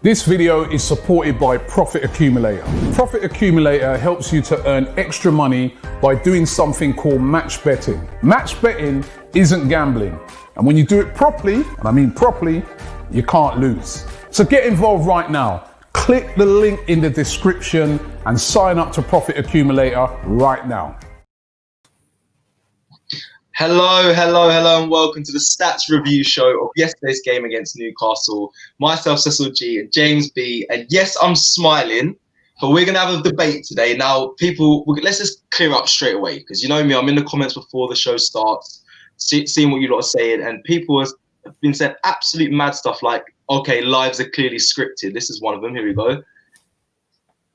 This video is supported by Profit Accumulator. Profit Accumulator helps you to earn extra money by doing something called match betting. Match betting isn't gambling. And when you do it properly, and I mean properly, you can't lose. So get involved right now. Click the link in the description and sign up to Profit Accumulator right now. Hello, and welcome to the stats review show of yesterday's game against Newcastle. Myself, Cecil G, and James B. And yes, I'm smiling, but we're going to have a debate today. Now, people, let's just clear up straight away, because you know me, I'm in the comments before the show starts, seeing what you lot are saying, and people have been saying absolute mad stuff like, okay, lives are clearly scripted. This is one of them. Here we go.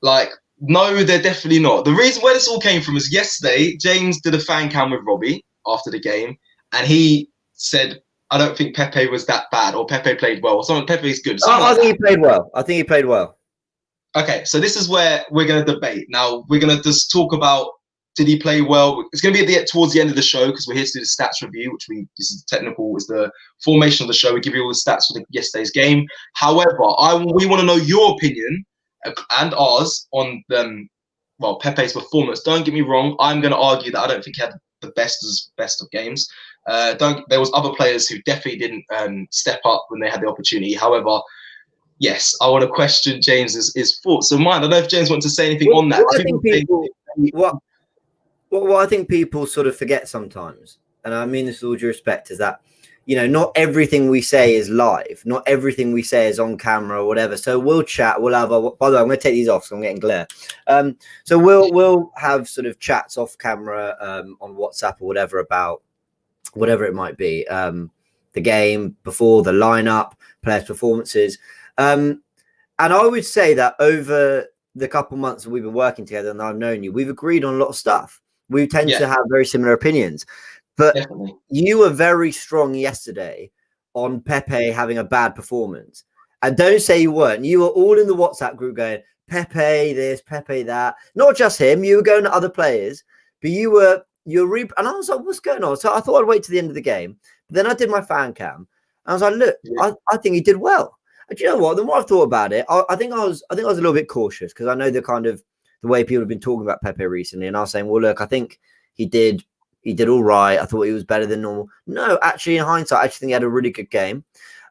Like, no, they're definitely not. The reason where this all came from is yesterday, James did a fan cam with Robbie after the game, and he said, I don't think Pepe was that bad, or Pepe played well, or something. Pepe's good. I think he played well. I think he played well. Okay, so this is where we're going to debate. Now, we're going to just talk about, did he play well? It's going to be towards the end of the show, because we're here to do the stats review, this is technical, is the formation of the show. We give you all the stats for yesterday's game. However, we want to know your opinion and ours on Pepe's performance. Don't get me wrong. I'm going to argue that I don't think he had the best of games. There was other players who definitely didn't step up when they had the opportunity. However, yes, I want to question James's thoughts. So mine, I don't know if James wants to say anything on that. What I think people sort of forget sometimes, and I mean this with all due respect, is that, you know, not everything we say is live. Not everything we say is on camera or whatever. So we'll chat. We'll have by the way, I'm going to take these off because I'm getting glare. So we'll have sort of chats off camera on WhatsApp or whatever about whatever it might be. The game, before, the lineup, players' performances. And I would say that over the couple months that we've been working together and I've known you, we've agreed on a lot of stuff. We tend to have very similar opinions. But definitely, you were very strong yesterday on Pepe having a bad performance. And don't say you weren't. You were all in the WhatsApp group going, Pepe this, Pepe that. Not just him. You were going to other players. But and I was like, what's going on? So I thought I'd wait to the end of the game. But then I did my fan cam. And I was like, look, I think he did well. And do you know what? The more I've thought about it, I think I was a little bit cautious, because I know the way people have been talking about Pepe recently. And I was saying, well, look, I think he did all right. I thought he was better than normal. No, actually, in hindsight, I actually think he had a really good game.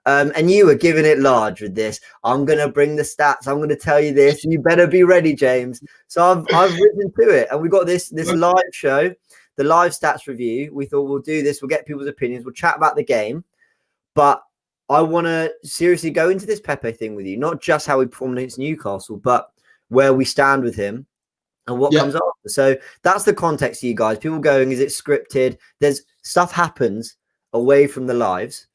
And you were giving it large with this. I'm going to bring the stats. I'm going to tell you this. And you better be ready, James. So I've risen to it. And we got this live show, the live stats review. We thought we'll do this. We'll get people's opinions. We'll chat about the game. But I want to seriously go into this Pepe thing with you. Not just how he performed against Newcastle, but where we stand with him and what comes after. So that's the context to you guys. People going, is it scripted? There's stuff happens away from the lives.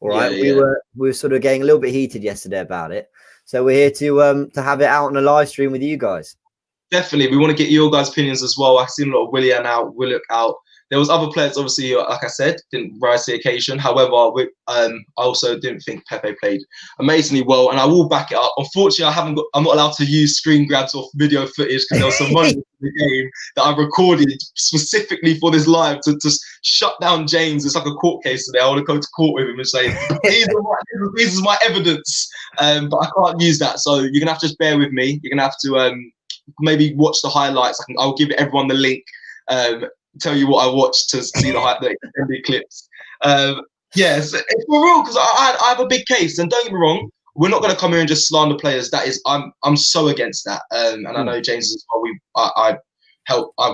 All right. We were sort of getting a little bit heated yesterday about it. So we're here to have it out on a live stream with you guys. Definitely. We want to get your guys' opinions as well. I've seen a lot of Willian out. There was other players, obviously, like I said, didn't rise to the occasion. However, I also didn't think Pepe played amazingly well, and I will back it up. Unfortunately, I'm not allowed to use screen grabs or video footage, because there was some moments in the game that I recorded specifically for this live to just shut down James. It's like a court case today. I want to go to court with him and say, this is my evidence, but I can't use that. So you're gonna have to just bear with me. You're gonna have to maybe watch the highlights. I'll give everyone the link. Tell you what I watched to see the extended clips. Yes, it's for real, because I have a big case, and don't get me wrong, we're not going to come here and just slander players. That is, I'm so against that, and I know James as well. I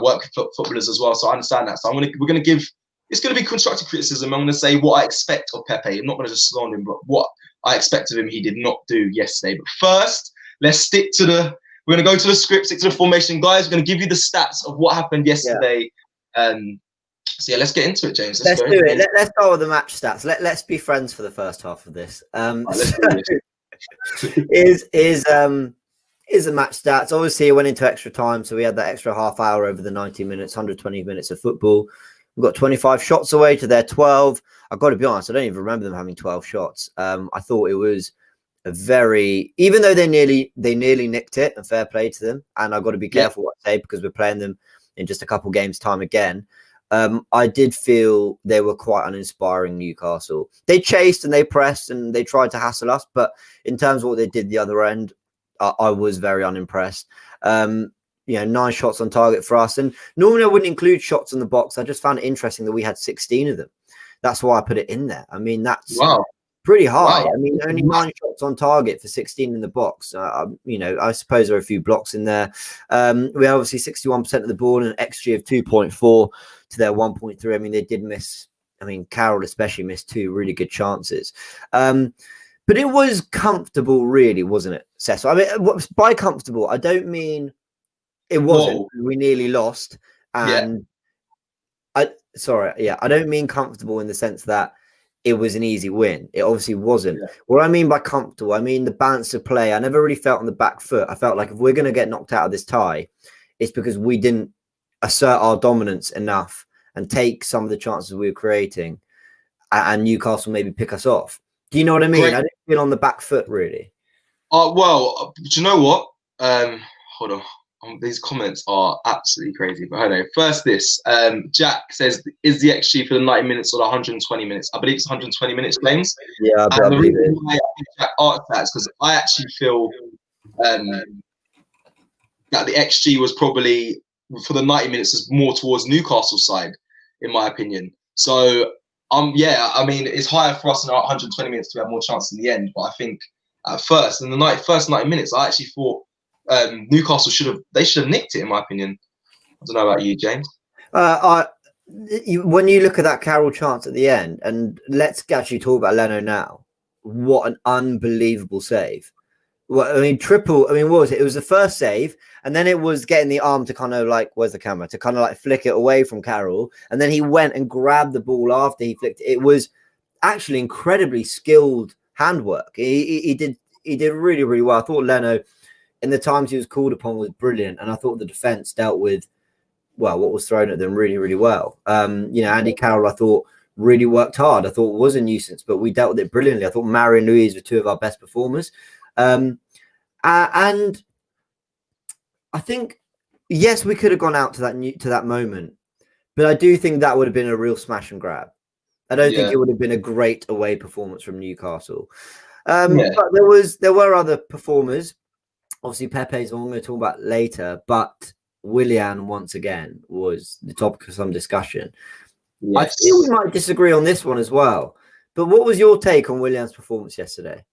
work with footballers as well, so I understand that. So we're going to give. It's going to be constructive criticism. I'm going to say what I expect of Pepe. I'm not going to just slander him, but what I expect of him, he did not do yesterday. But first, let's stick to We're going to go to the script, stick to the formation, guys. We're going to give you the stats of what happened yesterday. So let's get into it, James. Let's do it. Let's start with the match stats. Let's be friends for the first half of this. Is the match stats. Obviously, it went into extra time, so we had that extra half hour over the 90 minutes, 120 minutes of football. We've got 25 shots away to their 12. I've got to be honest, I don't even remember them having 12 shots. I thought it was even though they nearly nicked it, and fair play to them. And I've got to be careful what I say, because we're playing them in just a couple games time again. I did feel they were quite uninspiring, Newcastle. They chased and they pressed and they tried to hassle us, but in terms of what they did the other end, I was very unimpressed. 9 shots on target for us. And normally I wouldn't include shots in the box. I just found it interesting that we had 16 of them. That's why I put it in there. I mean, that's pretty high. Wow. I mean, only 9 shots on target for 16 in the box. I suppose there are a few blocks in there. We had obviously 61% of the ball and an XG of 2.4 to their 1.3. I mean, they did miss. I mean, Carroll especially missed 2 really good chances. But it was comfortable, really, wasn't it, Cecil? I mean, by comfortable, I don't mean it wasn't. Whoa. We nearly lost. And I don't mean comfortable in the sense that it was an easy win. It obviously wasn't. Yeah. What I mean by comfortable, I mean the balance of play. I never really felt on the back foot. I felt like if we're going to get knocked out of this tie, it's because we didn't assert our dominance enough and take some of the chances we were creating, and Newcastle maybe pick us off. Do you know what I mean? Great. I didn't feel on the back foot, really. Well, do you know what? Hold on. These comments are absolutely crazy. But I don't know. First, Jack says, is the XG for the 90 minutes or the 120 minutes? I believe it's 120 minutes, James. Yeah, and the reason why Jack asked that is because I actually feel that the XG was probably, for the 90 minutes, is more towards Newcastle's side, in my opinion. So, I mean, it's higher for us in our 120 minutes to have more chance in the end. But I think at first, in the first 90 minutes, I actually thought Newcastle should have nicked it, in my opinion. I don't know about you, James. When you look at that Carroll chance at the end, and let's actually talk about Leno now. What an unbelievable save! Well, I mean, what was it? It was the first save, and then it was getting the arm to kind of like, where's the camera? To kind of like flick it away from Carroll, and then he went and grabbed the ball after he flicked it. It was actually incredibly skilled handwork. He did really, really well. I thought Leno, in the times he was called upon, was brilliant, and I thought the defense dealt with what was thrown at them really, really well. Andy Carroll, I thought, really worked hard. I thought was a nuisance, but we dealt with it brilliantly. I thought Mari and Luiz were 2 of our best performers. And I think, yes, we could have gone out to that moment, but I do think that would have been a real smash and grab. I don't think it would have been a great away performance from Newcastle. But there were other performers. Obviously, Pepe's one I'm going to talk about later, but Willian, once again, was the topic of some discussion. Yes. I feel we might disagree on this one as well. But what was your take on Willian's performance yesterday?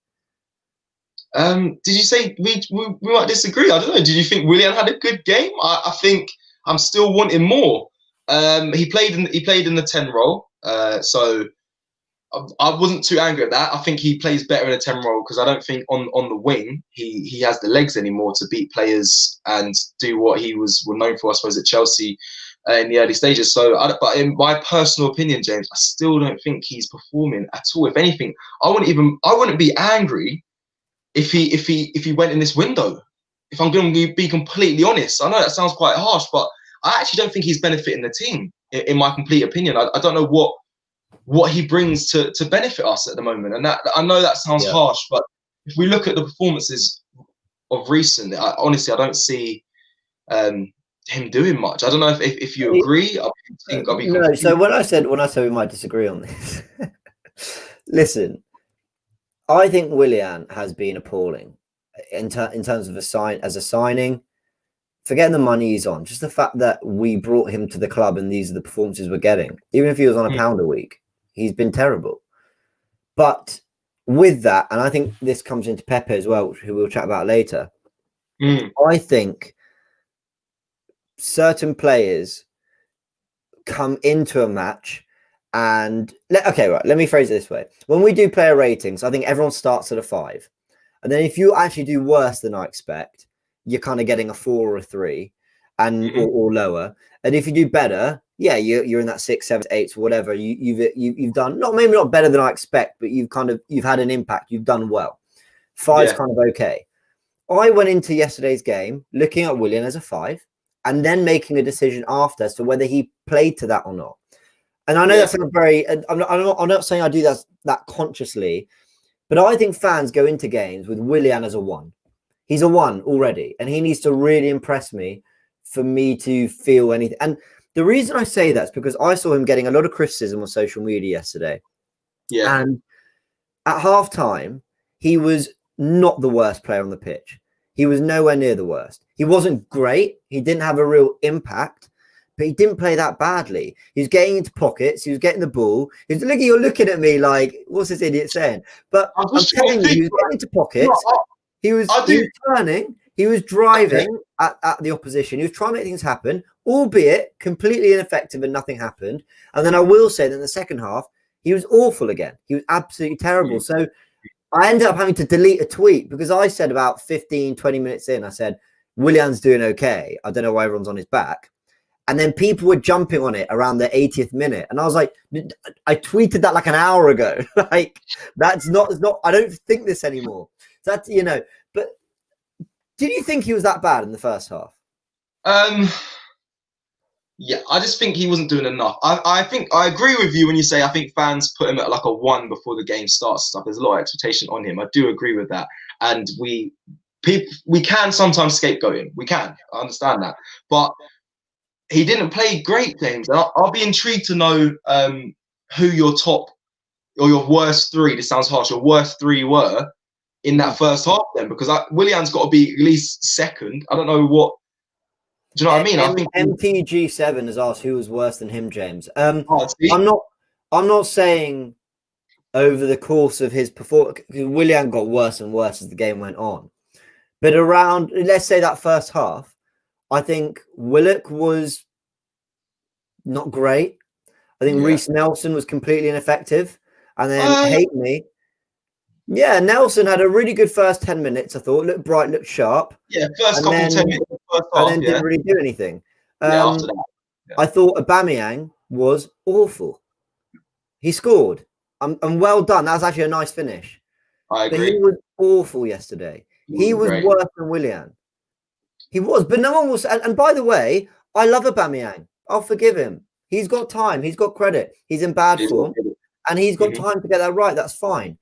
Did you say we might disagree? I don't know. Did you think Willian had a good game? I think I'm still wanting more. He played in the 10 role, so I wasn't too angry at that. I think he plays better in a 10 role because I don't think on the wing he has the legs anymore to beat players and do what he was known for, I suppose, at Chelsea in the early stages. But in my personal opinion, James, I still don't think he's performing at all. If anything, I wouldn't be angry if he went in this window. If I'm going to be completely honest, I know that sounds quite harsh, but I actually don't think he's benefiting the team. In my complete opinion, I don't know what he brings to benefit us at the moment. And that, I know that sounds harsh, but if we look at the performances of recent, honestly, I don't see him doing much. I don't know if you agree. So when I said we might disagree on this, listen, I think Willian has been appalling in terms of a signing. Forgetting the money he's on, just the fact that we brought him to the club and these are the performances we're getting. Even if he was on £1 a week, he's been terrible. But with that, and I think this comes into Pepe as well, who we'll chat about later, I think certain players come into a match and... let me phrase it this way. When we do player ratings, I think everyone starts at a 5. And then if you actually do worse than I expect, you're kind of getting a 4 or a 3 and or lower. And if you do better, you're in that 6, 7, 8, or whatever. You've done maybe not better than I expect, but you've had an impact. You've done well. 5's kind of okay. I went into yesterday's game looking at Willian as a 5 and then making a decision after as to whether he played to that or not. And I know that's a very... I'm not saying I do that consciously, but I think fans go into games with Willian as a 1. He's a 1 already, and he needs to really impress me for me to feel anything. And The reason I say that is because I saw him getting a lot of criticism on social media yesterday. Yeah. And at halftime, he was not the worst player on the pitch. He was nowhere near the worst. He wasn't great. He didn't have a real impact, but he didn't play that badly. He was getting into pockets. He was getting the ball. You're looking at me like, what's this idiot saying? But I'm telling you, he was getting into pockets. He was turning. He was driving at the opposition. He was trying to make things happen, albeit completely ineffective and nothing happened. And then I will say that in the second half, he was awful again. He was absolutely terrible. So I ended up having to delete a tweet because I said about 15, 20 minutes in, I said, Willian's doing okay. I don't know why everyone's on his back. And then people were jumping on it around the 80th minute. And I was like, I tweeted that like an hour ago. Like, that's not, I don't think this anymore. So that's, but did you think he was that bad in the first half? Yeah, I just think he wasn't doing enough. I think I agree with you when you say I think fans put him at like a 1 before the game starts. Stuff. There's a lot of expectation on him. I do agree with that, and we can sometimes scapegoat him. We can. I understand that, but he didn't play great games. I'll be intrigued to know who your top or your worst three. This sounds harsh. Your worst three were in that first half, then, because Willian's got to be at least second. I don't know what. Do you know what I mean? I think MTG7 has asked who was worse than him, James. I'm not saying over the course of his performance, Willian got worse and worse as the game went on. But around, let's say that first half, I think Willock was not great. I think Reece Nelson was completely ineffective. And then hate me. Yeah, Nelson had a really good first 10 minutes, I thought. Looked bright, looked sharp. Yeah, first couple 10 minutes. First half, and then didn't really do anything. After that. Yeah. I thought Aubameyang was awful. He scored. And well done. That was actually a nice finish. I agree. But he was awful yesterday. He was worse than Willian. He was. But no one was. And by the way, I love Aubameyang. I'll forgive him. He's got time. He's got credit. He's in bad form. And he's got time to get that right. That's fine.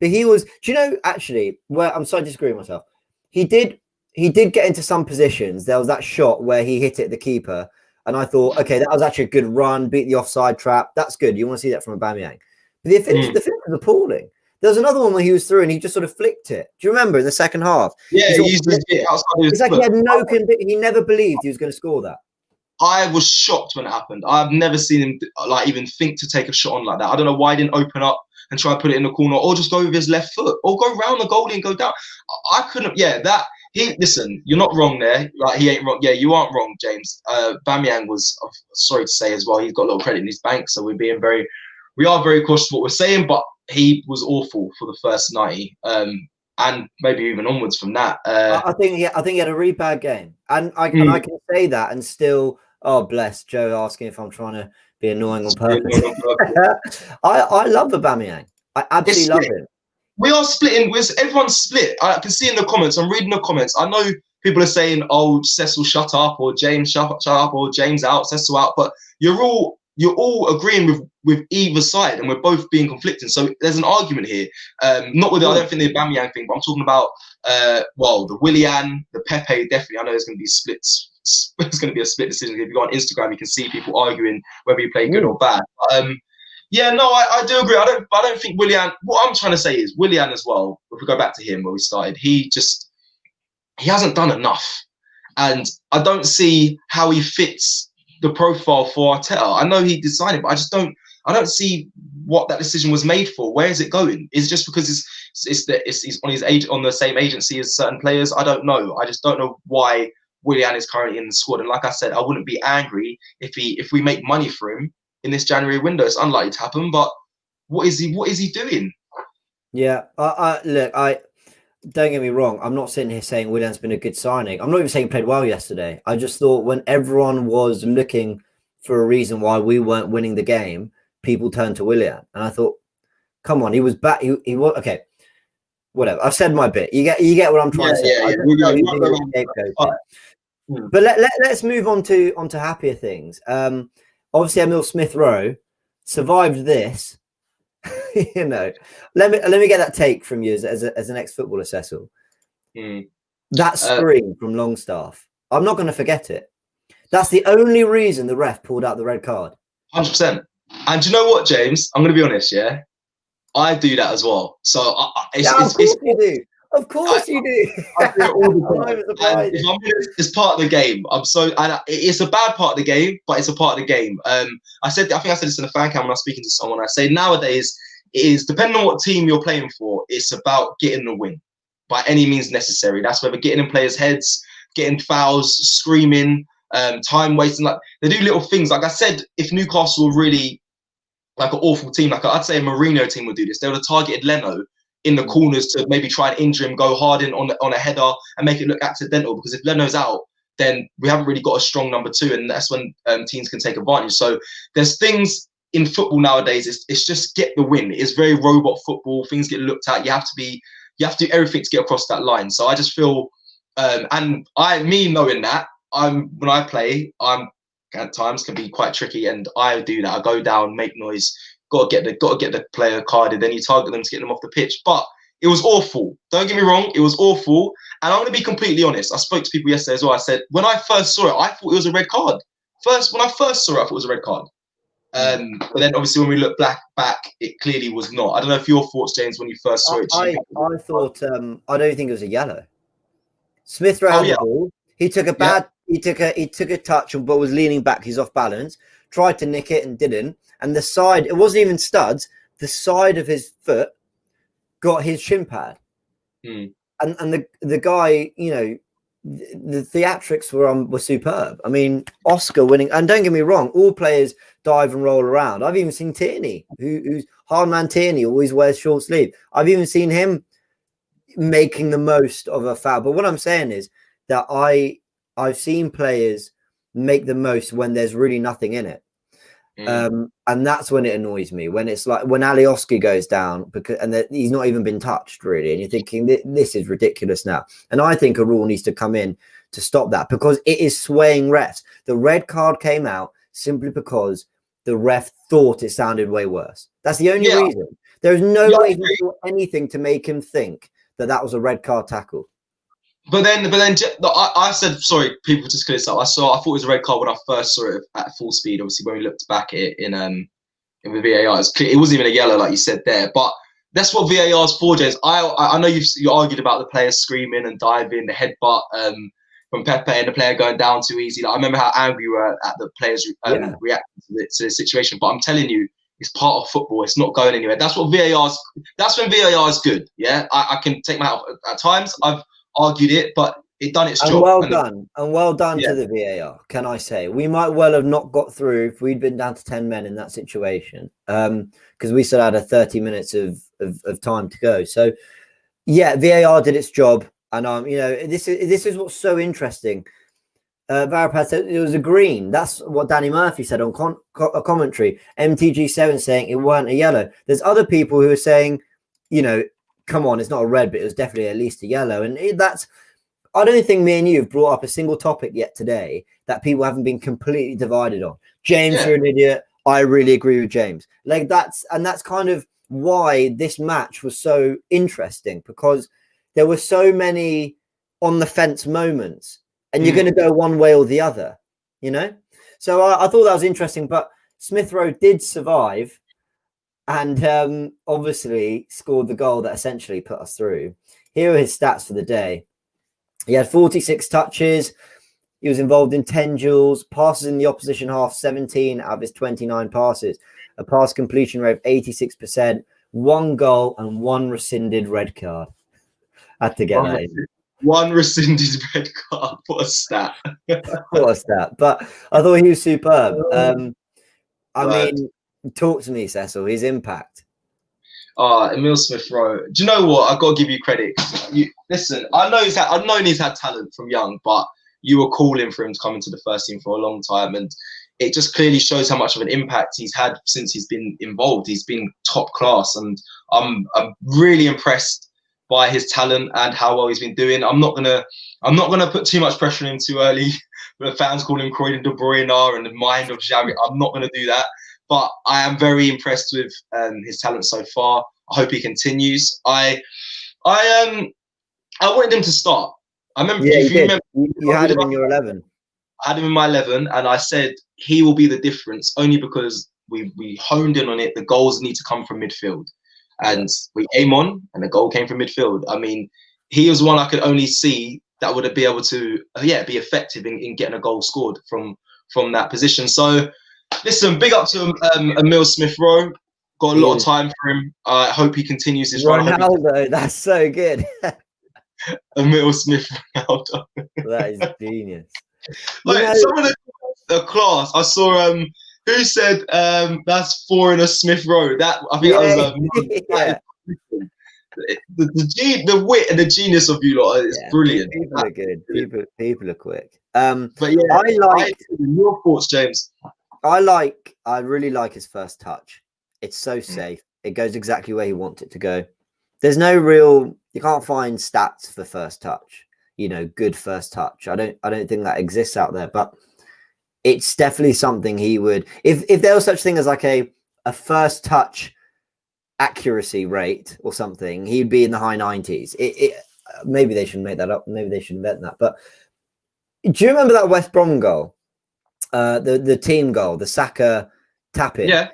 But he was, do you know, actually, where I'm sorry to disagree with myself. He did get into some positions. There was that shot where he hit it at the keeper. And I thought, okay, that was actually a good run, beat the offside trap. That's good. You want to see that from Aubameyang. But the finish was appalling. There was another one where he was through and he just sort of flicked it. Do you remember in the second half? Yeah, he used it outside his It's like he had no conviction. He never believed he was going to score that. I was shocked when it happened. I've never seen him like even think to take a shot on like that. I don't know why he didn't open up and try to put it in the corner, or just go with his left foot, or go round the goalie and go down. I couldn't. Yeah, listen, you're not wrong there. Like, he ain't wrong. Yeah, you aren't wrong, James. Aubameyang was, sorry to say as well, he's got a little credit in his bank, so we are very cautious what we're saying, but he was awful for the first 90, and maybe even onwards from that. I think he had a really bad game, and I can say that and still. Oh, bless Joe asking if I'm trying to be annoying on purpose. I love Aubameyang. I absolutely love him. We are splitting. Everyone's split. I can see in the comments. I'm reading the comments. I know people are saying, "Oh, Cecil, shut up," or "James, shut up," or "James out, Cecil out." But you're all agreeing with either side, and we're both being conflicting. So there's an argument here. Not with I don't think the Aubameyang thing, but I'm talking about the Willian, the Pepe. Definitely, I know there's going to be splits. It's going to be a split decision. If you go on Instagram, you can see people arguing whether you play good or bad. Yeah, no, I do agree. I don't think Willian. What I'm trying to say is Willian as well. If we go back to him where we started, he hasn't done enough, and I don't see how he fits the profile for Arteta. I know he decided, but I don't see what that decision was made for. Where is it going? Is it just because he's on the same agency as certain players? I don't know. I just don't know why Willian is currently in the squad. And like I said, I wouldn't be angry if we make money for him in this January window. It's unlikely to happen, but what is he doing? Yeah, look, don't get me wrong. I'm not sitting here saying Willian's been a good signing. I'm not even saying he played well yesterday. I just thought when everyone was looking for a reason why we weren't winning the game, people turned to Willian, and I thought, come on, he was back. He was okay. Whatever. I've said my bit. You get what I'm trying to say. But let's move on to happier things. Obviously, Emil Smith Rowe survived this. You know, let me get that take from you as an ex-footballer, Cecil. That scream from Longstaff. I'm not going to forget it. That's the only reason the ref pulled out the red card. 100%. And do you know what, James? I'm going to be honest, yeah? I do that as well. So Of course you do. Of course you do. I do it all the time. And if I'm honest, it's part of the game. It's a bad part of the game, but it's a part of the game. I think I said this in a fan cam when I was speaking to someone. I say nowadays it is, depending on what team you're playing for, it's about getting the win by any means necessary. That's whether getting in players' heads, getting fouls, screaming, time wasting. Like, they do little things. Like I said, if Newcastle were really like an awful team, like I'd say a Mourinho team would do this. They would have targeted Leno in the corners to maybe try and injure him, go hard in on a header and make it look accidental. Because if Leno's out, then we haven't really got a strong number 2, and that's when teams can take advantage. So there's things in football nowadays. It's just get the win. It's very robot football. Things get looked at. You have to do everything to get across that line. So I just feel, me knowing that, when I play, I'm at times can be quite tricky, and I do that. I go down, make noise. Got to get the player carded. Then you target them to get them off the pitch. But it was awful. Don't get me wrong. It was awful. And I'm going to be completely honest. I spoke to people yesterday as well. I said, when I first saw it, I thought it was a red card. When I first saw it, I thought it was a red card. But then obviously when we look back, it clearly was not. I don't know if your thoughts, James, when you first saw it. I thought, I don't think it was a yellow. Smith Rowe had the ball. He took he took a touch, but was leaning back. He's off balance. Tried to nick it and didn't. And the side, it wasn't even studs. The side of his foot got his shin pad. And the guy, you know, the theatrics were superb. I mean, Oscar winning, and don't get me wrong, all players dive and roll around. I've even seen Tierney, who's hard man Tierney, always wears short sleeve. I've even seen him making the most of a foul. But what I'm saying is that I've seen players make the most when there's really nothing in it. And that's when it annoys me, when it's like when Alioski goes down he's not even been touched really, and you're thinking this is ridiculous now. And I think a rule needs to come in to stop that, because it is swaying refs. The red card came out simply because the ref thought it sounded way worse. That's the only reason. There's no way he saw anything to make him think that was a red card tackle. But then I said, sorry, people just clear this up. I thought it was a red card when I first saw it at full speed. Obviously, when we looked back at it in the VAR, it wasn't even a yellow like you said there. But that's what VAR is for, James. I know you argued about the players screaming and diving, the headbutt from Pepe and the player going down too easy. Like, I remember how angry we were at the players reacting to the situation. But I'm telling you, it's part of football. It's not going anywhere. That's when VAR is good. Yeah, I can take my hat off. At times I've argued it, but it done its job. Well done to the VAR, can I say. We might well have not got through if we'd been down to 10 men in that situation, because we still had 30 minutes of time to go. So yeah, VAR did its job. And you know, this is what's so interesting. Varapaz said it was a green. That's what Danny Murphy said on commentary. MTG7 saying it weren't a yellow. There's other people who are saying, you know, come on, it's not a red, but it was definitely at least a yellow. And I don't think me and you have brought up a single topic yet today that people haven't been completely divided on. James, you're an idiot. I really agree with James. Like that's kind of why this match was so interesting, because there were so many on the fence moments, and you're going to go one way or the other, you know? So I thought that was interesting, but Smith Rowe did survive. And obviously scored the goal that essentially put us through. Here are his stats for the day. He had 46 touches. He was involved in 10 duels, passes in the opposition half, 17 out of his 29 passes, a pass completion rate of 86%, 1 goal and 1 rescinded red card. Had to get that in. 1 rescinded red card. What a stat. What a stat. But I thought he was superb. I mean, talk to me, Cecil. His impact. Emile Smith Rowe. Do you know what? I've got to give you credit. Listen, I've known he's had talent from young, but you were calling for him to come into the first team for a long time, and it just clearly shows how much of an impact he's had since he's been involved. He's been top class, and I'm really impressed by his talent and how well he's been doing. I'm not gonna put too much pressure on him too early. The fans call him Croydon De Bruyne and the mind of Xavi. I'm not gonna do that. But I am very impressed with his talent so far. I hope he continues. I wanted him to start. I remember. Yeah, you had him in your 11. I had him in my 11, and I said he will be the difference only because we honed in on it. The goals need to come from midfield, and we came on, and the goal came from midfield. I mean, he was one I could only see that would be able to, be effective in getting a goal scored from that position. So, listen, big up to Emile Smith-Rowe. Got a lot of time for him. I hope he continues his run. Ronaldo, that's so good. Emile Smith-Ronaldo. That is genius. Like, some of the class, I saw who said that's foreigner Smith-Rowe. That I think that was the wit and the genius of you lot is brilliant. People are good. People are quick. But yeah, your thoughts, James. I really like his first touch. It's so safe. It goes exactly where he wants it to go. There's no real, you can't find stats for first touch, good first touch. I don't think that exists out there, but it's definitely something he would, if there was such thing as like a first touch accuracy rate or something, he'd be in the high 90s. Maybe they should make that up. Maybe they should invent that. But do you remember that West Brom goal? The team goal, the Saka tap in? Yeah.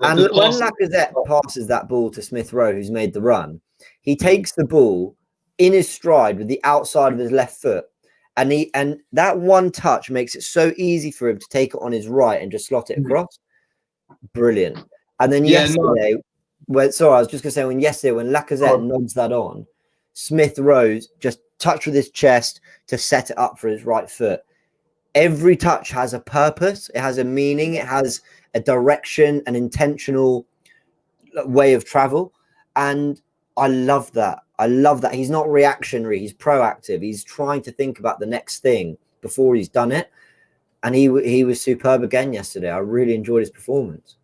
And when Lacazette passes that ball to Smith-Rowe, who's made the run, he takes the ball in his stride with the outside of his left foot. And that one touch makes it so easy for him to take it on his right and just slot it across. Brilliant. And then yesterday, I was just going to say, when Lacazette nods that on, Smith-Rowe just touched with his chest to set it up for his right foot. Every touch has a purpose. It has a meaning. It has a direction, an intentional way of travel. And I love that. He's not reactionary. He's proactive. He's trying to think about the next thing before he's done it. And he was superb again yesterday. I really enjoyed his performance.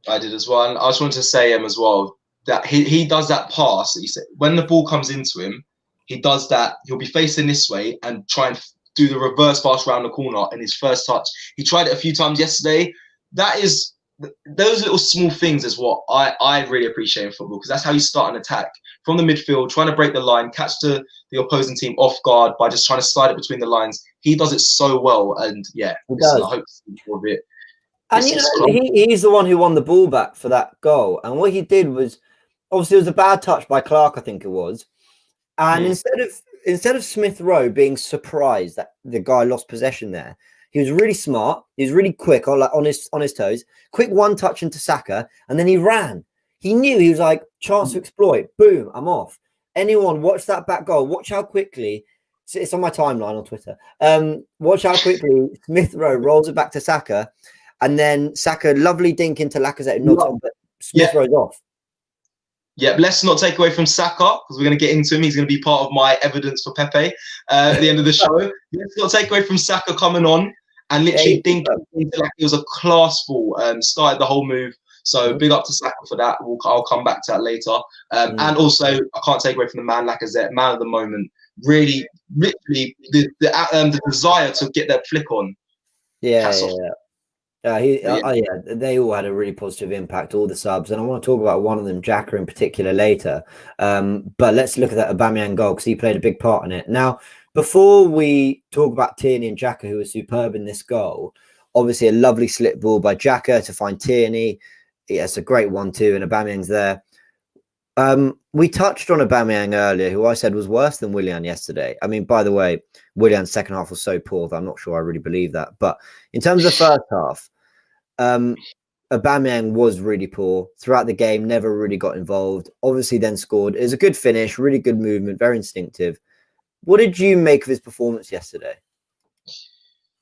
I did as well. And I just wanted to say as well that he does that pass. He said when the ball comes into him, he does that. He'll be facing this way and try and do the reverse pass around the corner in his first touch. He tried it a few times yesterday. Those little small things is what I really appreciate in football, because that's how you start an attack from the midfield, trying to break the line, catch the opposing team off guard by just trying to slide it between the lines. He does it so well, and I hope to see more of it. And he's the one who won the ball back for that goal. And what he did was, obviously, it was a bad touch by Clark, I think it was. And instead of Smith-Rowe being surprised that the guy lost possession there, he was really smart. He was really quick, on his toes. Quick one touch into Saka, and then he ran. He knew, he was like, chance to exploit. Boom, I'm off. Anyone watch that back goal? Watch how quickly, it's on my timeline on Twitter. Watch how quickly Smith-Rowe rolls it back to Saka, and then Saka, lovely dink into Lacazette, not on, but Smith-Rowe's off. Yeah, let's not take away from Saka, because we're going to get into him. He's going to be part of my evidence for Pepe at the end of the show. Let's not take away from Saka coming on and literally dinking into like it was a class ball. Started the whole move. So big up to Saka for that. I'll come back to that later. And also, I can't take away from the man Lacazette, man of the moment. Really, literally, the desire to get that flick on. They all had a really positive impact, all the subs, and I want to talk about one of them, Xhaka in particular, later. But let's look at that Aubameyang goal, because he played a big part in it. Now, before we talk about Tierney and Xhaka, who were superb in this goal, obviously a lovely slip ball by Xhaka to find Tierney. Yeah, it's a great one too, and Aubameyang's there. We touched on Aubameyang earlier, who I said was worse than Willian yesterday. I mean, by the way, Willian's second half was so poor that I'm not sure I really believe that. But in terms of the first half, Aubameyang was really poor throughout the game, never really got involved, obviously then scored. It was a good finish, really good movement, very instinctive. What did you make of his performance yesterday?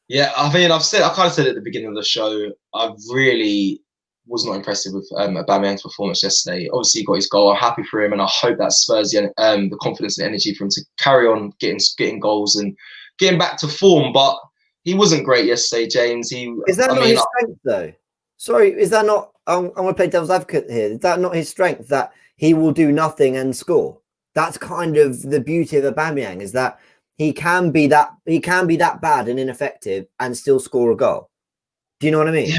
Yeah, I mean, I kind of said at the beginning of the show, I really was not impressed with Aubameyang's performance yesterday. Obviously, he got his goal. I'm happy for him, and I hope that spurs the confidence and energy for him to carry on getting goals and getting back to form. But he wasn't great yesterday, James. Is that not his strength, though? Sorry, is that not? I'm going to play devil's advocate here. Is that not his strength, that he will do nothing and score? That's kind of the beauty of Aubameyang, is that he can be that bad and ineffective and still score a goal. Do you know what I mean? Yeah,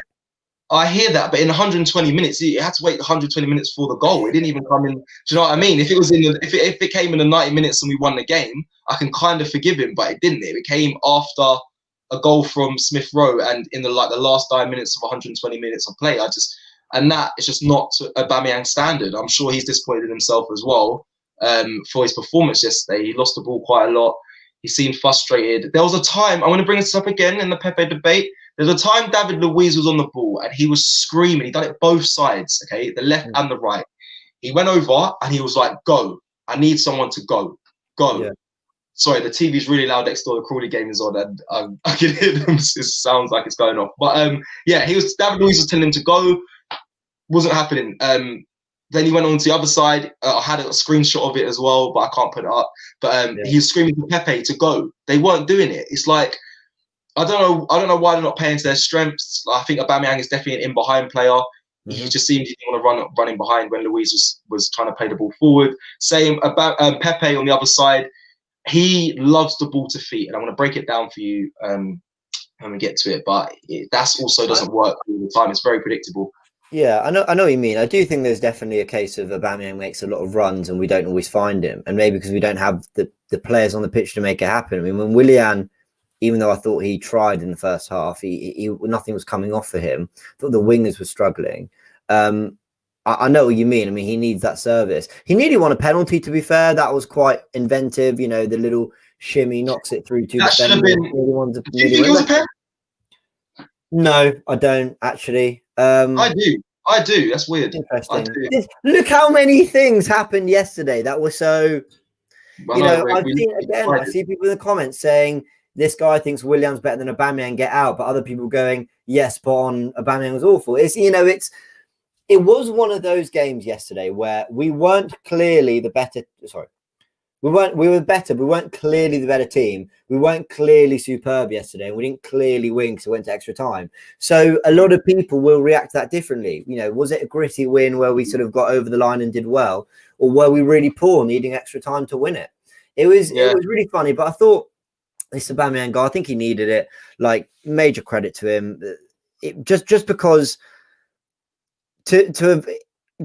I hear that, but in 120 minutes, he had to wait 120 minutes for the goal. It didn't even come in. Do you know what I mean? If it came in the 90 minutes and we won the game, I can kind of forgive him, but it didn't. It came after a goal from Smith Rowe, and in the last 9 minutes of 120 minutes of play, and that is just not to Aubameyang standard. I'm sure he's disappointed in himself as well for his performance yesterday. He lost the ball quite a lot. He seemed frustrated. There was a time, I want to bring this up again in the Pepe debate. There's a time David Luiz was on the ball and he was screaming. He done it both sides, okay, the left and the right. He went over and he was like, "Go! I need someone to go. Go!" Yeah. Sorry, the TV's really loud next door. The Crawley game is on, and I can hear them. It sounds like it's going off. But David Luiz was telling him to go. Wasn't happening. Then he went on to the other side. I had a screenshot of it as well, but I can't put it up. But he was screaming to Pepe to go. They weren't doing it. It's like, I don't know why they're not playing to their strengths. I think Aubameyang is definitely an in-behind player. He just seemed he didn't want to run in behind when Luiz was trying to play the ball forward. Same about Pepe on the other side. He loves the ball to feet, and I'm going to break it down for you when we get to it. But that also doesn't work all the time. It's very predictable. Yeah, I know what you mean. I do think there's definitely a case of Aubameyang makes a lot of runs and we don't always find him, and maybe because we don't have the players on the pitch to make it happen. I mean, when Willian, even though I thought he tried in the first half, he nothing was coming off for him. I thought the wingers were struggling. I know what you mean. I mean, he needs that service. He nearly won a penalty, to be fair. That was quite inventive. You know, the little shimmy knocks it through to that should have been. Do you think it was a pen? No, I don't actually. I do. That's weird. Interesting. Look how many things happened yesterday that were so. I see people in the comments saying this guy thinks Willian's better than Aubameyang, get out, but other people going, yes, but on Aubameyang was awful. It was one of those games yesterday where we weren't clearly the better. Sorry, we were better. We weren't clearly the better team. We weren't clearly superb yesterday, and we didn't clearly win because it went to extra time. So a lot of people will react to that differently. You know, was it a gritty win where we sort of got over the line and did well, or were we really poor, needing extra time to win it? It was really funny, but I thought this Aubameyang guy, I think he needed it. Like, major credit to him. Just because. To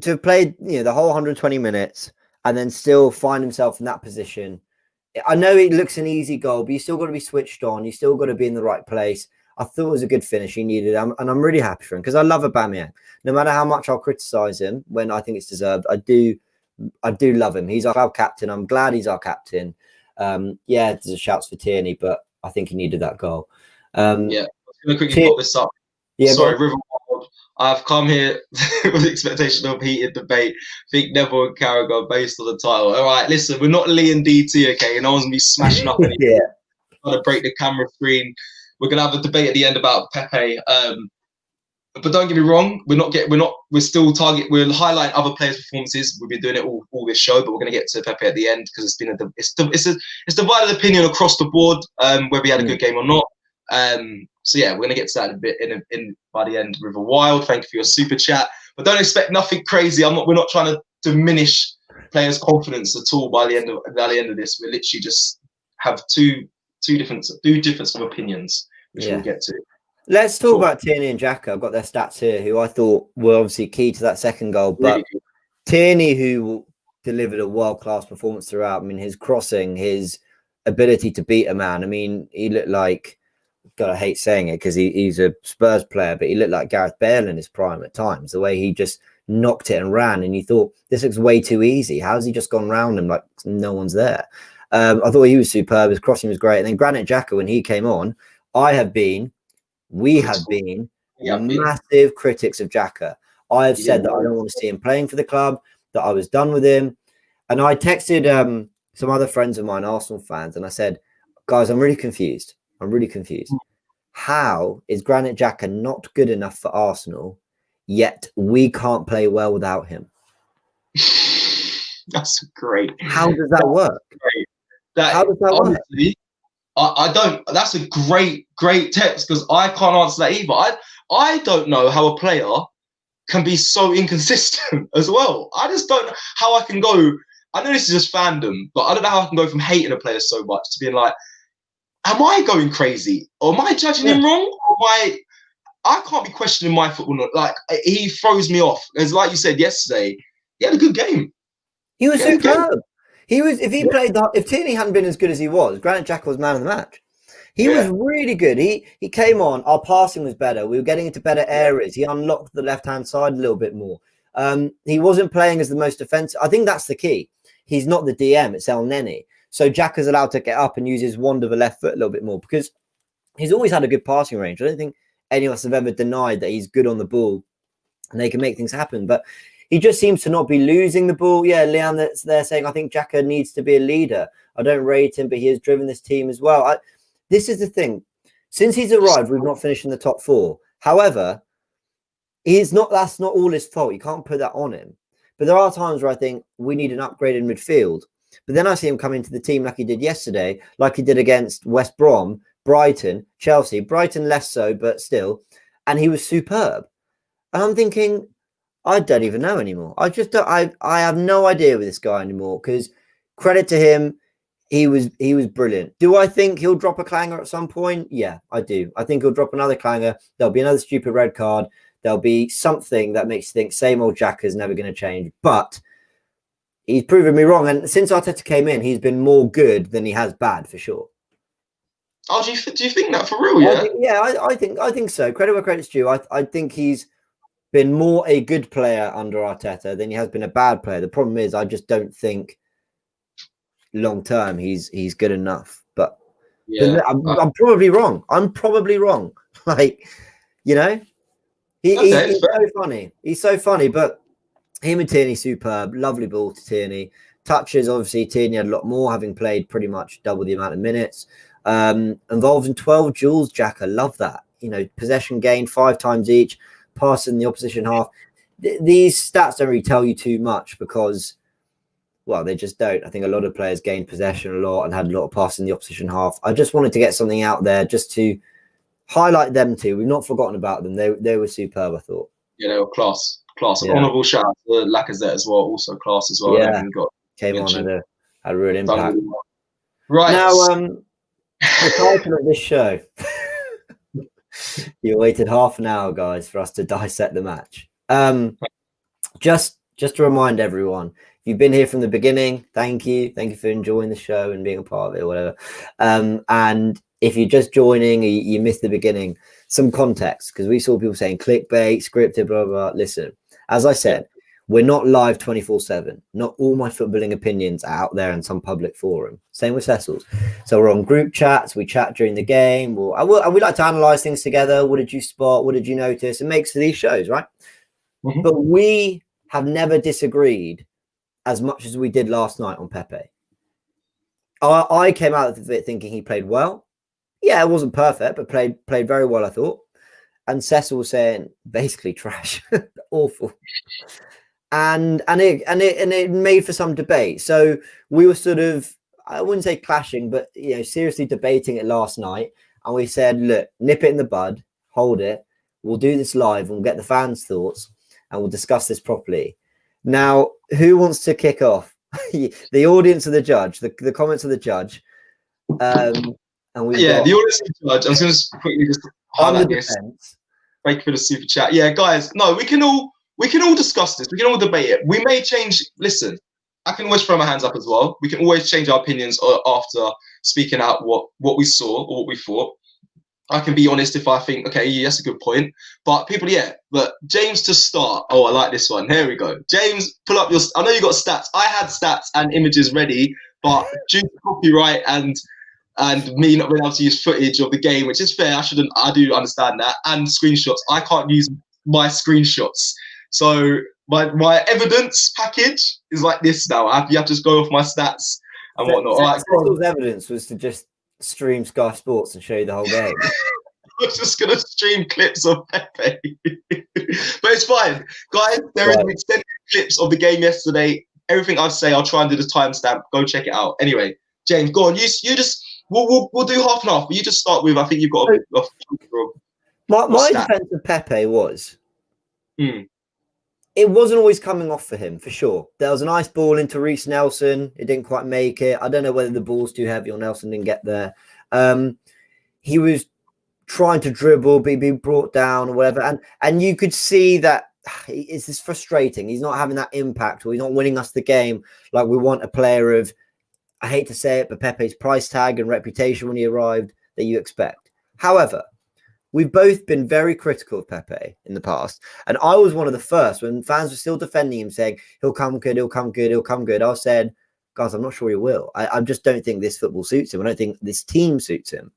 have played the whole 120 minutes and then still find himself in that position. I know it looks an easy goal, but you still got to be switched on. You still got to be in the right place. I thought it was a good finish he needed, and I'm really happy for him because I love Aubameyang. No matter how much I'll criticise him when I think it's deserved, I do love him. He's our club captain. I'm glad he's our captain. There's a shouts for Tierney, but I think he needed that goal. I'm going to quickly pop this up. Yeah, sorry, River. I've come here with the expectation of heated debate. Think Neville and Carragher based on the title. All right, listen, we're not Lee and DT, okay? No one's gonna be smashing up anything. Trying to break the camera screen. We're gonna have a debate at the end about Pepe. But don't get me wrong, we're still highlighting other players' performances. We've been doing it all this show, but we're gonna get to Pepe at the end because it's divided opinion across the board, whether he had a good game or not. We're going to get to that in a bit by the end. River Wild, thank you for your super chat. But don't expect nothing crazy. We're not trying to diminish players' confidence at all by the end of this. We literally just have two different of opinions, which we'll get to. Let's talk about Tierney and Xhaka. I've got their stats here, who I thought were obviously key to that second goal. But really Tierney, who delivered a world-class performance throughout. I mean, his crossing, his ability to beat a man. I mean, he looked like, God, I hate saying it because he's a Spurs player, but he looked like Gareth Bale in his prime at times. The way he just knocked it and ran, and you thought, this looks way too easy. How's he just gone round him like no one's there? I thought he was superb. His crossing was great. And then Granit Xhaka, when he came on, we have been massive critics of Xhaka. I have said that I don't want to see him playing for the club, that I was done with him. And I texted some other friends of mine, Arsenal fans, and I said, guys, I'm really confused. How is Granit Xhaka not good enough for Arsenal, yet we can't play well without him? That's great. How does that work? How does that honestly, work? I don't. That's a great text because I can't answer that either. I don't know how a player can be so inconsistent as well. I just don't know how I can go. I know this is just fandom, but I don't know how I can go from hating a player so much to being like, am I going crazy? Or am I judging him wrong? I can't be questioning my football. Like, he throws me off. As like you said yesterday, he had a good game. He was superb. He was. If Tierney hadn't been as good as he was, Granit Xhaka was man of the match. He was really good. He came on. Our passing was better. We were getting into better areas. He unlocked the left-hand side a little bit more. He wasn't playing as the most offensive. I think that's the key. He's not the DM. It's El Neni. So Xhaka's allowed to get up and use his wand of a left foot a little bit more because he's always had a good passing range. I don't think any of us have ever denied that he's good on the ball and they can make things happen. But he just seems to not be losing the ball. Yeah, Leanne, that's there saying, I think Xhaka needs to be a leader. I don't rate him, but he has driven this team as well. This is the thing. Since he's arrived, we've not finished in the top 4. However, that's not all his fault. You can't put that on him. But there are times where I think we need an upgrade in midfield. But then I see him come into the team like he did yesterday, like he did against West Brom, Brighton, Chelsea. Brighton less so, but still. And he was superb. And I'm thinking, I don't even know anymore. I have no idea with this guy anymore because credit to him, he was brilliant. Do I think he'll drop a clanger at some point? Yeah, I do. I think he'll drop another clanger. There'll be another stupid red card. There'll be something that makes you think same old Xhaka is never going to change. But he's proven me wrong. And since Arteta came in, he's been more good than he has bad for sure. Oh, do you think that for real? Yeah, I think so. Credit where credit's due. I think he's been more a good player under Arteta than he has been a bad player. The problem is I just don't think long term he's good enough. But yeah, I'm probably wrong. Like, you know, he's so funny. He's so funny. But him and Tierney superb. Lovely ball to Tierney. Touches, obviously, Tierney had a lot more, having played pretty much double the amount of minutes. Involved in 12 duels, Xhaka. Love that. You know, possession gained 5 times each. Pass in the opposition half. These stats don't really tell you too much because, well, they just don't. I think a lot of players gained possession a lot and had a lot of passes in the opposition half. I just wanted to get something out there just to highlight them too. We've not forgotten about them. They were superb, I thought. Yeah, they were class. Yeah. Honourable shout out to Lacazette as well, also class as well. Yeah, came on and had a real impact. Right. Now, the title of this show. You waited half an hour, guys, for us to dissect the match. Just to remind everyone, if you've been here from the beginning, thank you for enjoying the show and being a part of it or whatever. And if you're just joining, you missed the beginning, some context, because we saw people saying clickbait, scripted, blah, blah, blah. Listen, as I said, we're not live 24/7. Not all my footballing opinions are out there in some public forum. Same with Cecil's. So we're on group chats. We chat during the game. We like to analyze things together. What did you spot? What did you notice? It makes for these shows, right? Mm-hmm. But we have never disagreed as much as we did last night on Pepe. I came out of it thinking he played well. Yeah, it wasn't perfect, but played very well, I thought. And Cecil was saying basically trash, awful. And it made for some debate. So we were sort of, I wouldn't say clashing, but seriously debating it last night. And we said, look, nip it in the bud, hold it. We'll do this live and we'll get the fans' thoughts and we'll discuss this properly. Now, who wants to kick off? The audience of the judge, the comments of the judge. The audience of the judge. I was going to quickly just highlight this. Thank you for the super chat. Yeah, guys, no, we can all discuss this. We can all debate it. We may change. Listen, I can always throw my hands up as well. We can always change our opinions after speaking out what we saw or what we thought. I can be honest if I think, okay, that's a good point. But people, but James to start. Oh, I like this one. Here we go. James, pull up I know you got stats. I had stats and images ready, but due to copyright and me not being able to use footage of the game, which is fair. I do understand that. And screenshots. I can't use my screenshots. So my evidence package is like this now. You have to just go off my stats and whatnot. Cecil's evidence was to just stream Sky Sports and show you the whole game. I was just going to stream clips of Pepe. But it's fine. Guys, there is extended clips of the game yesterday. Everything I say, I'll try and do the timestamp. Go check it out. Anyway, James, go on. You just, we'll do half and half, but you just start with, I think you've got my defense of Pepe was... It wasn't always coming off for him, for sure. There was a nice ball into Reece Nelson. It didn't quite make it. I don't know whether the ball's too heavy or Nelson didn't get there. He was trying to dribble, being brought down or whatever. And you could see that it's just frustrating. He's not having that impact, or he's not winning us the game like we want a player of, I hate to say it, but Pepe's price tag and reputation when he arrived. that you expect. However, we've both been very critical of Pepe in the past. And I was one of the first when fans were still defending him, saying, he'll come good, he'll come good, he'll come good. I said, guys, I'm not sure he will. I just don't think this football suits him. I don't think this team suits him.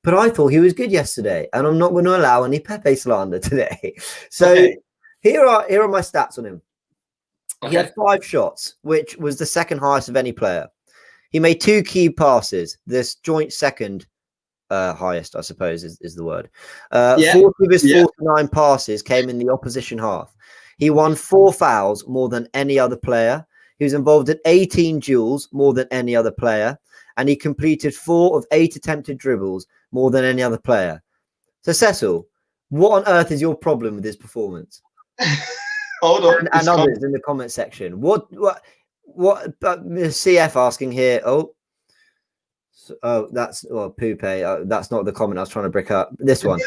But I thought he was good yesterday, and I'm not going to allow any Pepe slander today. So here are my stats on him. He had 5 shots, which was the second highest of any player. He made 2 key passes. This joint second highest, I suppose, is the word. 40 of his 49 passes came in the opposition half. He won 4 fouls, more than any other player. He was involved in 18 duels, more than any other player. And he completed 4 of 8 attempted dribbles, more than any other player. So, Cecil, what on earth is your problem with his performance? Hold on. And others in the comment section. What CF asking here? That's Pepe. That's not the comment I was trying to brick up. This one.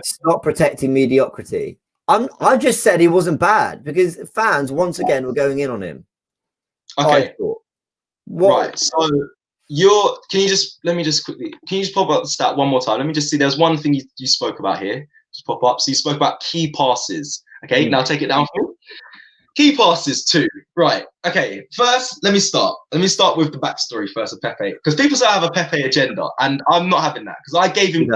Stop protecting mediocrity. I just said he wasn't bad because fans once again were going in on him. Okay. Right. So can you just pop up the stat one more time? Let me just see. There's one thing you spoke about here. Just pop up. So you spoke about key passes. Okay. Now take it down for me. Key passes 2. Right. Okay. First, let me start with the backstory first of Pepe, because people say I have a Pepe agenda, and I'm not having that because I gave him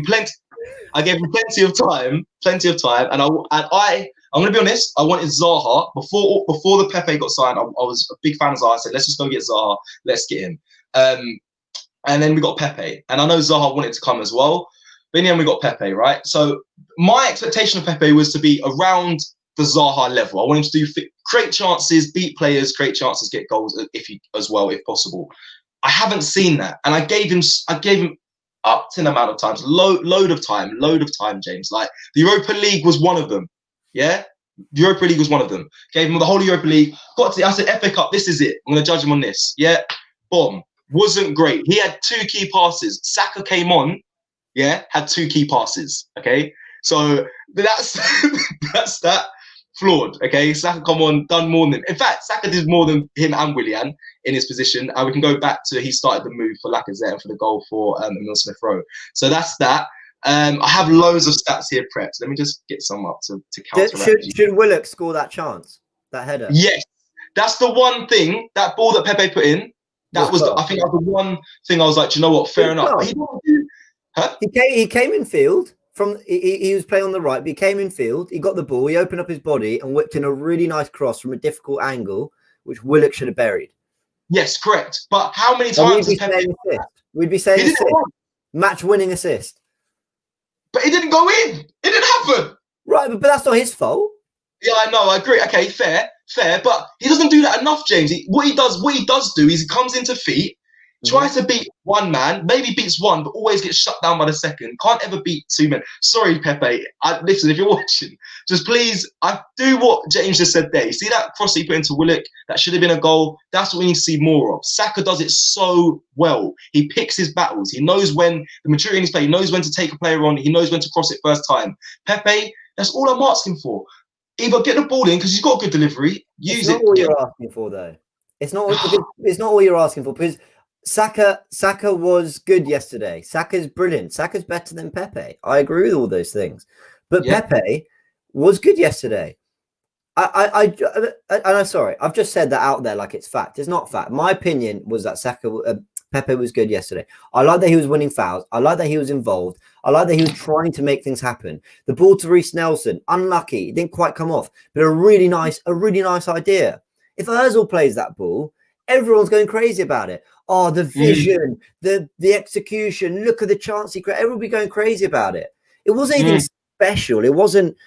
plenty of time, and I'm going to be honest. I wanted Zaha before the Pepe got signed. I was a big fan of Zaha. I said, let's just go get Zaha. Let's get him. And then we got Pepe, and I know Zaha wanted to come as well. But in the end, we got Pepe, right? So my expectation of Pepe was to be around the Zaha level. I want him to create chances, beat players, create chances, get goals if possible. I haven't seen that, and I gave him up to an amount of times, load of time, James. Like the Europa League was one of them. Yeah, the Europa League was one of them. Gave him the whole Europa League. I said FA Cup. This is it. I'm going to judge him on this. Yeah, boom. Wasn't great. He had 2 key passes. Saka came on. Yeah, had 2 key passes. Okay, so that's that. Flawed. Okay, Saka come on, done more than him. In fact, Saka did more than him and Willian in his position. And we can go back to he started the move for Lacazette and for the goal for Emil Smith-Rowe. So that's that. I have loads of stats here prepped. Let me just get some up to counteract. Should Willock score that chance, that header? Yes, that's the one thing. That ball that Pepe put in. I think that was the one thing I was like, you know what? Fair enough. But he came in field. He was playing on the right, but he came in field. He got the ball. He opened up his body and whipped in a really nice cross from a difficult angle, which Willock should have buried. Yes, correct. But how many times we'd be saying assist, match-winning assist. But it didn't go in. It didn't happen. Right, but that's not his fault. Yeah, I know. I agree. Okay, fair. But he doesn't do that enough, James. What he does do is he comes into feet, tries to beat one man, maybe beats one, but always gets shut down by the second. Can't ever beat 2 men. Sorry, Pepe. Listen, if you're watching, just please, I do what James just said there. You see that cross he put into Willock? That should have been a goal. That's what we need to see more of. Saka does it so well. He picks his battles. He knows when the maturity in his play. He knows when to take a player on. He knows when to cross it first time. Pepe, that's all I'm asking for. Either get the ball in because he's got a good delivery. Use it. It's not all you're asking for, though. It's not all you're asking for because Saka was good yesterday. Saka's brilliant. Saka's better than Pepe. I agree with all those things. But Pepe was good yesterday. I'm sorry. I've just said that out there like it's fact. It's not fact. My opinion was that Pepe was good yesterday. I like that he was winning fouls. I like that he was involved. I like that he was trying to make things happen. The ball to Reece Nelson, unlucky. It didn't quite come off, but a really nice idea. If Ozil plays that ball, everyone's going crazy about it. Oh, the vision, the execution. Look at the chance he created. Everyone will be going crazy about it. It wasn't anything special. It wasn't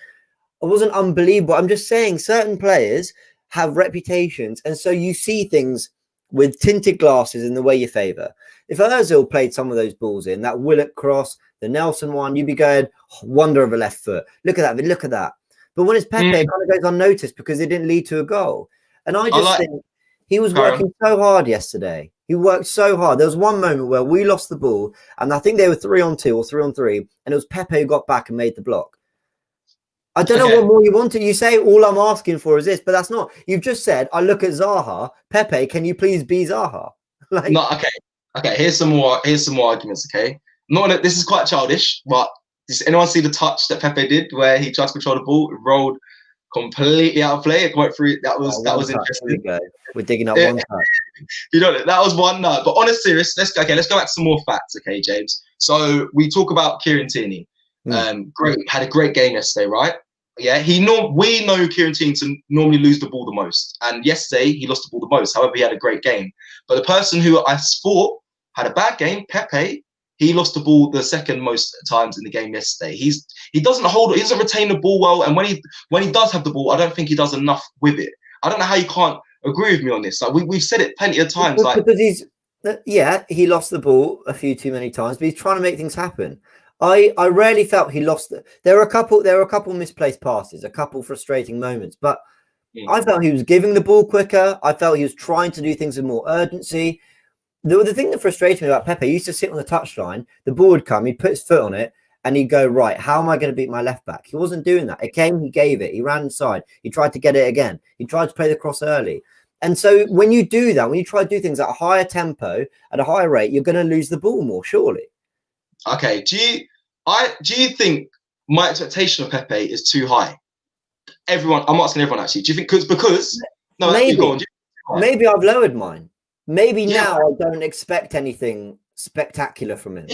unbelievable. I'm just saying certain players have reputations, and so you see things with tinted glasses in the way you favour. If Ozil played some of those balls in, that Willock cross, the Nelson one, you'd be going, wonder of a left foot. Look at that. Look at that. But when it's Pepe, it kind of goes unnoticed because it didn't lead to a goal. And I just think he was working so hard yesterday. He worked so hard. There was one moment where we lost the ball, and I think they were 3-on-2 or 3-on-3, and it was Pepe who got back and made the block. I don't know what more you wanted. You say all I'm asking for is this, but that's not. You've just said, I look at Zaha. Pepe, can you please be Zaha? No, okay. Okay, here's some more arguments. Okay, this is quite childish, but does anyone see the touch that Pepe did where he tried to control the ball, it rolled completely out of play? It went through. That was interesting. Here we go. We're digging up one touch. You know, that was one. No, but on a serious, let's go back to some more facts. Okay, James. So we talk about Kieran Tierney. Great, had a great game yesterday, right? Yeah, we know Kieran Tierney to normally lose the ball the most, and yesterday he lost the ball the most. However, he had a great game. But the person who I thought had a bad game, Pepe, he lost the ball the second most times in the game yesterday. He doesn't retain the ball well, and when he does have the ball, I don't think he does enough with it. I don't know how you can't agree with me on this. Like we've said it plenty of times. Because he lost the ball a few too many times, but he's trying to make things happen. I rarely felt he lost it. There were a couple misplaced passes, a couple frustrating moments, but I felt he was giving the ball quicker. I felt he was trying to do things with more urgency. The thing that frustrated me about Pepe, he used to sit on the touchline, the ball would come, he'd put his foot on it, and he'd go, right, how am I going to beat my left back? He wasn't doing that. It came, he gave it, he ran inside, he tried to get it again, he tried to play the cross early. And so when you do that, when you try to do things at a higher tempo, at a higher rate, you're going to lose the ball more, surely. Okay, do you think my expectation of Pepe is too high? I'm asking everyone actually. Do you think because no, maybe I've lowered mine. Maybe now I don't expect anything spectacular from him.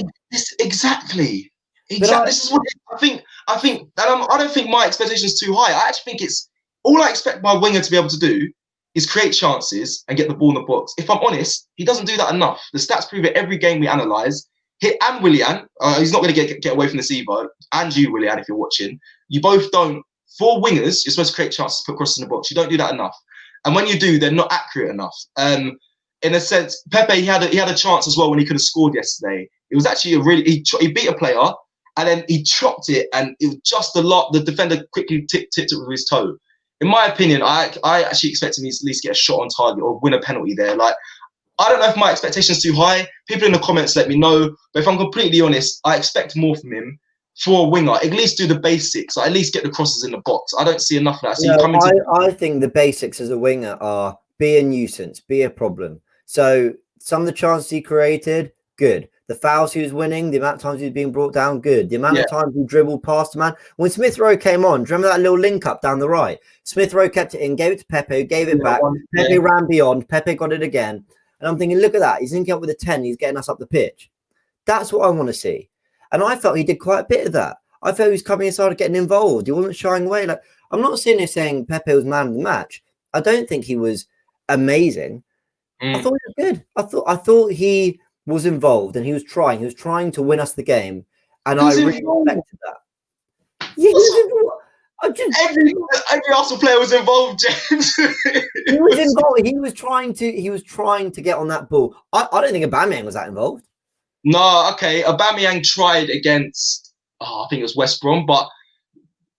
Exactly. This is what I think. I don't think my expectation is too high. I actually think it's all I expect my winger to be able to do is create chances and get the ball in the box. If I'm honest, he doesn't do that enough. The stats prove it every game we analyse. And Willian, he's not going to get away from this either. And you, Willian, if you're watching, you both don't. For wingers, you're supposed to create chances to put crosses in the box. You don't do that enough. And when you do, they're not accurate enough. In a sense, Pepe, he had a chance as well when he could have scored yesterday. It was actually he beat a player and then he chopped it, and it was just the defender quickly tipped it with his toe. In my opinion, I actually expect him to at least get a shot on target or win a penalty there. Like, I don't know if my expectation is too high. People in the comments let me know. But if I'm completely honest, I expect more from him for a winger. At least do the basics. Like, at least get the crosses in the box. I don't see enough of that. I think the basics as a winger are be a nuisance, be a problem. So some of the chances he created, good. The fouls he was winning, the amount of times he was being brought down, good. The amount of times he dribbled past the man. When Smith Rowe came on, do you remember that little link up down the right? Smith Rowe kept it in, gave it to Pepe, gave it back. Pepe ran beyond. Pepe got it again. And I'm thinking, look at that. He's linking up with a 10. He's getting us up the pitch. That's what I want to see. And I felt he did quite a bit of that. I felt he was coming inside and getting involved. He wasn't shying away. Like, I'm not sitting here saying Pepe was man of the match. I don't think he was amazing. I thought he was good. I thought he was involved and he was trying. He was trying to win us the game. And I really respected that. Yeah, every Arsenal player was involved, James. He was involved. He was trying to get on that ball. I don't think Aubameyang was that involved. No, okay. Aubameyang tried against I think it was West Brom, but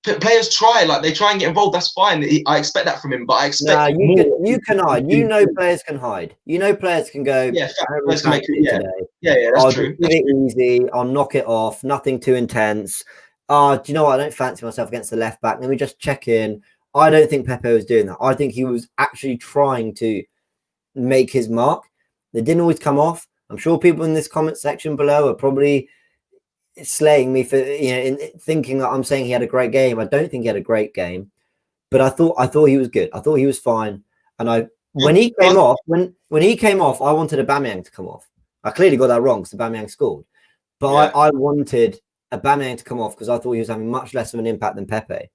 players try, like they try and get involved. That's fine. I expect that from him, but I expect more. You can hide. You know, players can hide. You know, players can go. Yeah, players can make it. Yeah, that's true. I'll do it easy. I'll knock it off. Nothing too intense. Do you know what? I don't fancy myself against the left back. Let me just check in. I don't think Pepe was doing that. I think he was actually trying to make his mark. They didn't always come off. I'm sure people in this comment section below are probably slaying me for thinking that I'm saying he had a great game. I don't think he had a great game, but I thought he was good. I thought he was fine. And when he came off, I wanted Aubameyang to come off. I clearly got that wrong because Aubameyang scored, but I wanted Aubameyang to come off because I thought he was having much less of an impact than Pepe.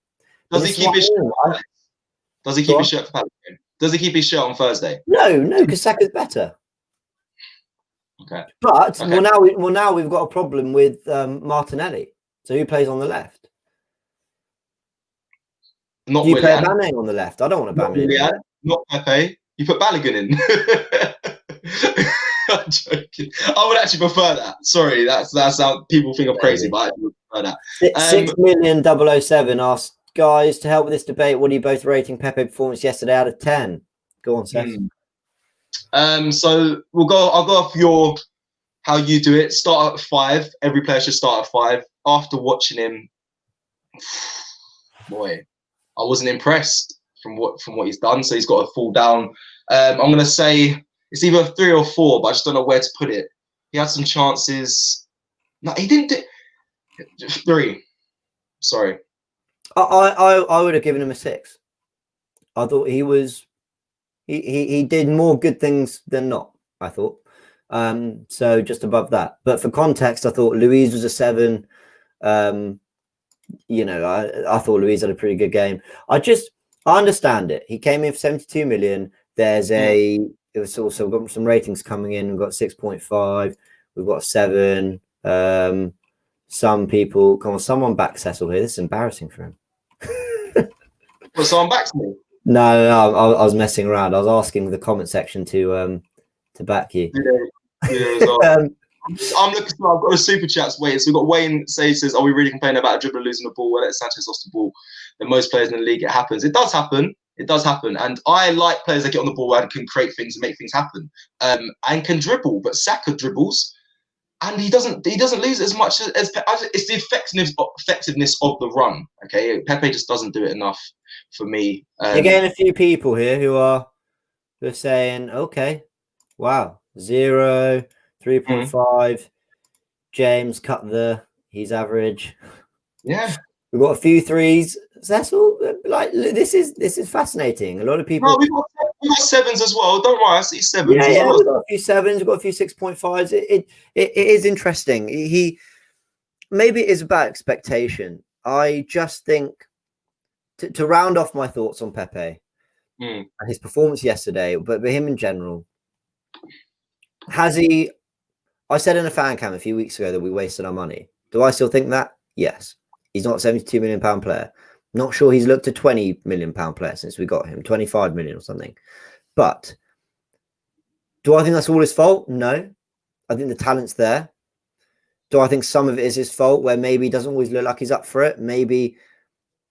Does he keep his shirt? Does he keep his shirt for Palace? Does he keep his shirt on Thursday? No, because Saka's better. Okay. But now we've got a problem with Martinelli. So who plays on the left? Not Do you Willian. play Aubameyang on the left? I don't want Aubameyang. Not Pepe. You put Balogun in. I'm joking. I would actually prefer that. Sorry, that's how people think I'm crazy, but I would prefer that. 6,000,007 asked, guys, to help with this debate, what are you both rating Pepe performance yesterday out of 10? Go on, Seth. So I'll go off how you do it. Start at 5. Every player should start at 5. After watching him, boy, I wasn't impressed from what he's done. So he's got to fall down. I'm gonna say it's either 3 or 4, but I just don't know where to put it. He had some chances. No, he didn't do 3. Sorry. I would have given him a 6. I thought he did more good things than not, I thought. So just above that. But for context, I thought Luiz was a 7. You know, I thought Luiz had a pretty good game. I understand it. He came in for 72 million. It was also got some ratings coming in. We've got 6.5. We've got 7. Some people, come on, someone back Cecil here. This is embarrassing for him. Well, someone backs me. No, I was messing around. I was asking the comment section to back you. I'm looking. I've got a super chats waiting. So we've got Wayne says, "Are we really complaining about a dribbler losing the ball? Well, Sanchez lost the ball. Then most players in the league, it happens. It does happen. It does happen. And I like players that get on the ball and can create things and make things happen. And can dribble. But Saka dribbles, and he doesn't lose as much as it's the effectiveness of the run. Okay, Pepe just doesn't do it enough for me. You're getting a few people here who are saying, okay, wow, 0, 3.5. James he's average. Yeah, we've got a few 3s. Cecil, like this is fascinating. A lot of people. No, we've got 7s as well. Don't worry, I see 7s. Yeah, we've got a few 7s. We've got a few 6.5s. It is interesting. Maybe it is about expectation. I just think to round off my thoughts on Pepe and his performance yesterday, but him in general, has he? I said in a fan cam a few weeks ago that we wasted our money. Do I still think that? Yes. He's not a £72 million player. Not sure he's looked a £20 million player since we got him, 25 million or something. But do I think that's all his fault? No. I think the talent's there. Do I think some of it is his fault, where maybe he doesn't always look like he's up for it? Maybe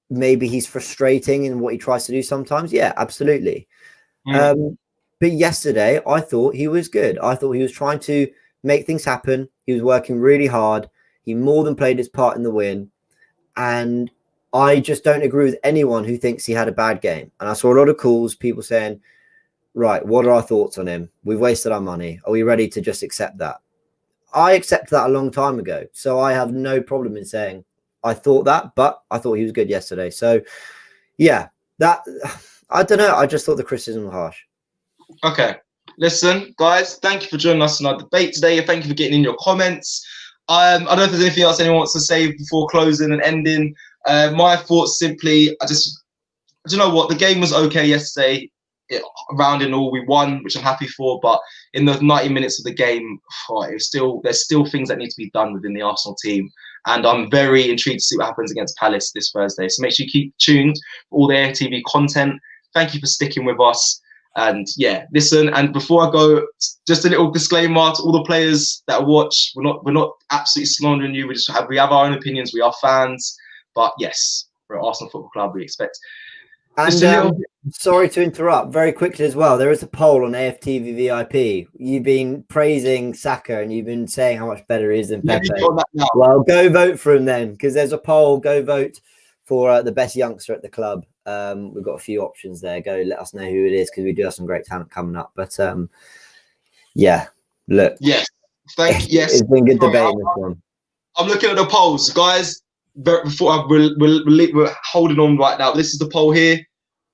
he's frustrating in what he tries to do sometimes. Yeah, absolutely. But yesterday, I thought he was good. I thought he was trying to make things happen. He was working really hard. He more than played his part in the win. And I just don't agree with anyone who thinks he had a bad game. And I saw a lot of calls, people saying, right, what are our thoughts on him? We've wasted our money. Are we ready to just accept that? I accepted that a long time ago. So I have no problem in saying I thought that, but I thought he was good yesterday. So, yeah, I don't know. I just thought the criticism was harsh. Okay. Listen, guys, thank you for joining us in our debate today. Thank you for getting in your comments. I don't know if there's anything else anyone wants to say before closing and ending. My thoughts simply, do you know what? The game was okay yesterday. Rounding all, we won, which I'm happy for. But in the 90 minutes of the game, there's still things that need to be done within the Arsenal team. And I'm very intrigued to see what happens against Palace this Thursday. So make sure you keep tuned for all the AFTV content. Thank you for sticking with us. And yeah, listen. And before I go, just a little disclaimer to all the players that watch: we're not absolutely slandering you. We have our own opinions. We are fans. But yes, we're at Arsenal Football Club. We expect. And sorry to interrupt. Very quickly as well, there is a poll on AFTV VIP. You've been praising Saka and you've been saying how much better he is than Pepe. Well, go vote for him then, because there's a poll. Go vote for the best youngster at the club. We've got a few options there. Go let us know who it is, because we do have some great talent coming up. But yeah, look. Yes, thank you. Yes, it's been good debating this one. I'm looking at the polls, guys. Before we're holding on right now. This is the poll here.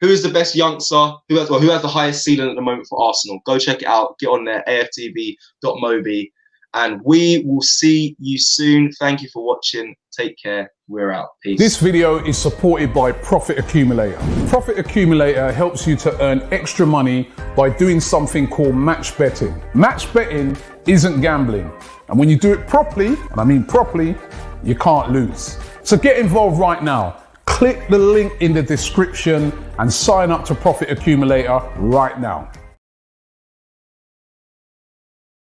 Who is the best youngster? Who has the highest ceiling at the moment for Arsenal? Go check it out. Get on there, aftv.mobi. And we will see you soon. Thank you for watching. Take care. We're out. Peace. This video is supported by Profit Accumulator. Profit Accumulator helps you to earn extra money by doing something called match betting. Match betting isn't gambling. And when you do it properly, and I mean properly, you can't lose. So get involved right now. Click the link in the description and sign up to Profit Accumulator right now.